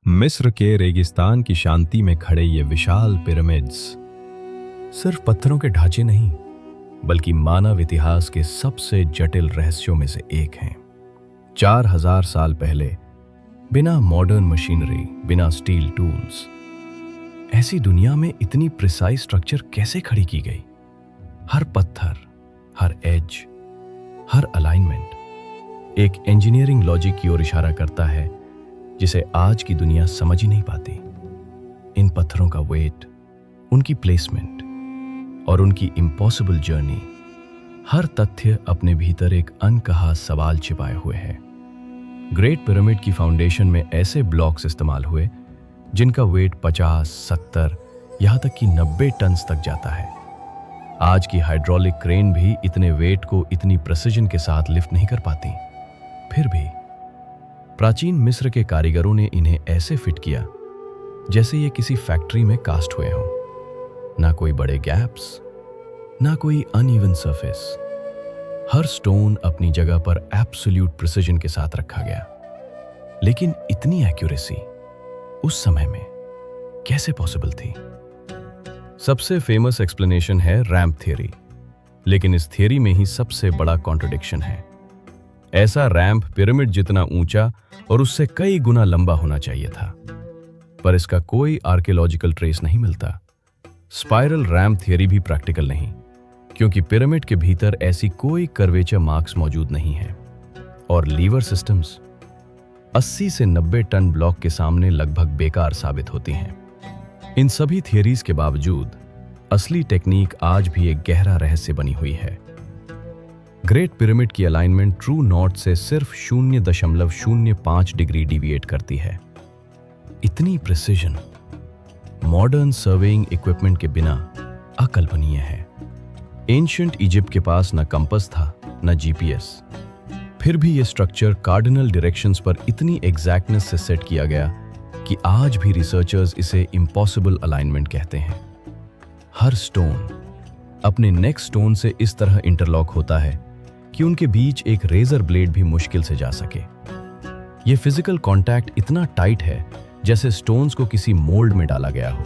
मिस्र के रेगिस्तान की शांति में खड़े ये विशाल पिरामिड्स सिर्फ पत्थरों के ढांचे नहीं, बल्कि मानव इतिहास के सबसे जटिल रहस्यों में से एक हैं। 4000 साल पहले बिना मॉडर्न मशीनरी, बिना स्टील टूल्स, ऐसी दुनिया में इतनी प्रिसाइज स्ट्रक्चर कैसे खड़ी की गई? हर पत्थर, हर एज, हर अलाइनमेंट एक इंजीनियरिंग लॉजिक की ओर इशारा करता है जिसे आज की दुनिया समझ ही नहीं पाती। इन पत्थरों का वेट, उनकी प्लेसमेंट और उनकी इम्पॉसिबल जर्नी, हर तथ्य अपने भीतर एक अनकहा सवाल छिपाए हुए है। ग्रेट पिरामिड की फाउंडेशन में ऐसे ब्लॉक्स इस्तेमाल हुए जिनका वेट 50, 70, यहां तक कि 90 टन तक जाता है। आज की हाइड्रोलिक क्रेन भी इतने वेट को इतनी प्रिसिजन के साथ लिफ्ट नहीं कर पाती। फिर भी प्राचीन मिस्र के कारीगरों ने इन्हें ऐसे फिट किया जैसे ये किसी फैक्ट्री में कास्ट हुए हों। ना कोई बड़े गैप्स, ना कोई अनइवन सरफेस। हर स्टोन अपनी जगह पर एब्सोल्यूट प्रिसिजन के साथ रखा गया। लेकिन इतनी एक्यूरेसी उस समय में कैसे पॉसिबल थी? सबसे फेमस एक्सप्लेनेशन है रैंप थ्योरी, लेकिन इस थ्योरी में ही सबसे बड़ा कॉन्ट्रडिक्शन है। ऐसा रैंप पिरामिड जितना ऊंचा और उससे कई गुना लंबा होना चाहिए था, पर इसका कोई आर्कियोलॉजिकल ट्रेस नहीं मिलता। स्पाइरल रैंप थ्योरी भी प्रैक्टिकल नहीं, क्योंकि पिरामिड के भीतर ऐसी कोई कर्वेचर मार्क्स मौजूद नहीं है। और लीवर सिस्टम्स 80 से 90 टन ब्लॉक के सामने लगभग बेकार साबित होती हैं। इन सभी थियरीज के बावजूद असली टेक्निक आज भी एक गहरा रहस्य बनी हुई है। ग्रेट पिरामिड की अलाइनमेंट ट्रू नॉर्थ से सिर्फ 0.05 डिग्री डिविएट करती है। इतनी प्रिसिजन मॉडर्न सर्वेइंग इक्विपमेंट के बिना अकल्पनीय है। एंशिएंट इजिप्ट के पास न कंपास था, न जीपीएस। फिर भी यह स्ट्रक्चर कार्डिनल डायरेक्शंस पर इतनी एग्जैक्टनेस से सेट किया गया कि आज भी रिसर्चर्स इसे इम्पॉसिबल अलाइनमेंट कहते हैं। हर स्टोन अपने नेक्स्ट स्टोन से इस तरह इंटरलॉक होता है कि उनके बीच एक रेजर ब्लेड भी मुश्किल से जा सके। यह फिजिकल कांटेक्ट इतना टाइट है जैसे स्टोन्स को किसी मोल्ड में डाला गया हो।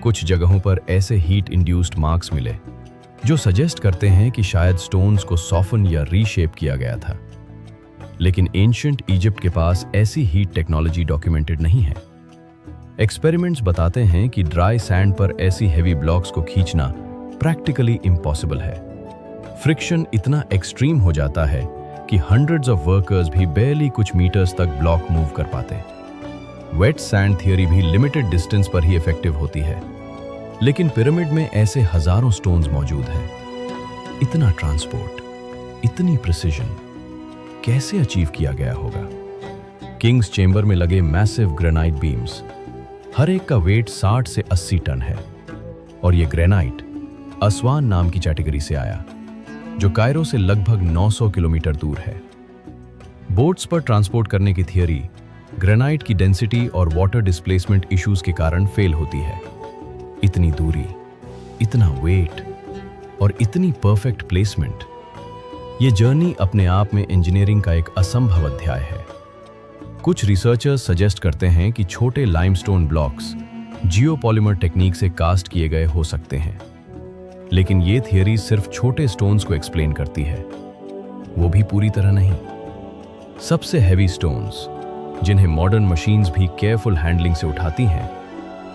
कुछ जगहों पर ऐसे हीट इंड्यूस्ड मार्क्स मिले जो सजेस्ट करते हैं कि शायद स्टोन्स को सॉफन या रीशेप किया गया था। लेकिन एंशिएंट इजिप्ट के पास ऐसी हीट टेक्नोलॉजी डॉक्यूमेंटेड नहीं है। एक्सपेरिमेंट्स बताते हैं कि ड्राई सैंड पर ऐसी हेवी ब्लॉक्स को खींचना प्रैक्टिकली इम्पॉसिबल है। फ्रिक्शन इतना एक्सट्रीम हो जाता है कि हंड्रेड्स ऑफ वर्कर्स भी बेयरली कुछ मीटर्स तक ब्लॉक मूव कर पाते। वेट सैंड थियरी भी लिमिटेड डिस्टेंस पर ही इफेक्टिव होती है, लेकिन पिरामिड में ऐसे हजारों स्टोन्स मौजूद हैं। इतना ट्रांसपोर्ट, इतनी प्रिसिजन कैसे अचीव किया गया होगा? किंग्स चेंबर में लगे मैसिव ग्रेनाइट बीम्स, हर एक का वेट 60 से 80 टन है। और ये ग्रेनाइट असवान नाम की कैटेगरी से आया, जो कायरो से लगभग 900 किलोमीटर दूर है। बोट्स पर ट्रांसपोर्ट करने की थियरी ग्रेनाइट की डेंसिटी और वाटर डिस्प्लेसमेंट इश्यूज के कारण फेल होती है। इतनी दूरी, इतना वेट और इतनी परफेक्ट प्लेसमेंट, ये जर्नी अपने आप में इंजीनियरिंग का एक असंभव अध्याय है। कुछ रिसर्चर्स सजेस्ट करते हैं कि छोटे लाइमस्टोन ब्लॉक्स जियोपॉलिमर टेक्निक से कास्ट किए गए हो सकते हैं, लेकिन ये थियरी सिर्फ छोटे स्टोन्स को एक्सप्लेन करती है, वो भी पूरी तरह नहीं। सबसे हैवी स्टोन्स, जिन्हें मॉडर्न मशीन्स भी केयरफुल हैंडलिंग से उठाती हैं,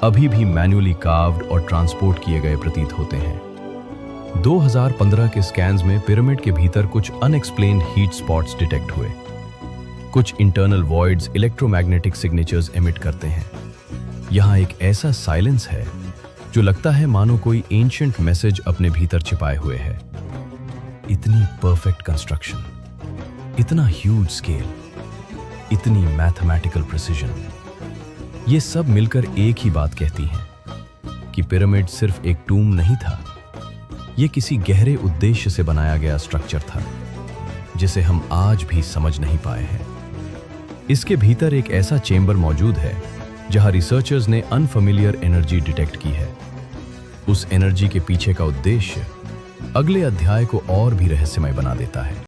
अभी भी मैन्युअली कार्व्ड और ट्रांसपोर्ट किए गए प्रतीत होते हैं। 2015 के स्कैन्स में पिरामिड के भीतर कुछ अनएक्सप्लेन्ड हीट स्पॉट्स डिटेक्ट हुए। कुछ internal voids electromagnetic signatures emit करते हैं। यहाँ एक ऐसा साइलेंस है जो लगता है मानो कोई एंशिएंट मैसेज अपने भीतर छिपाए हुए है। इतनी परफेक्ट कंस्ट्रक्शन, इतना ह्यूज स्केल, इतनी मैथमेटिकल प्रिसिजन, ये सब मिलकर एक ही बात कहती हैं कि पिरामिड सिर्फ एक टूम नहीं था, ये किसी गहरे उद्देश्य से बनाया गया स्ट्रक्चर था जिसे हम आज भी समझ नहीं पाए हैं। इसके भीतर एक ऐसा चेंबर मौजूद है जहां रिसर्चर्स ने अनफेमिलियर एनर्जी डिटेक्ट की है। उस एनर्जी के पीछे का उद्देश्य अगले अध्याय को और भी रहस्यमय बना देता है।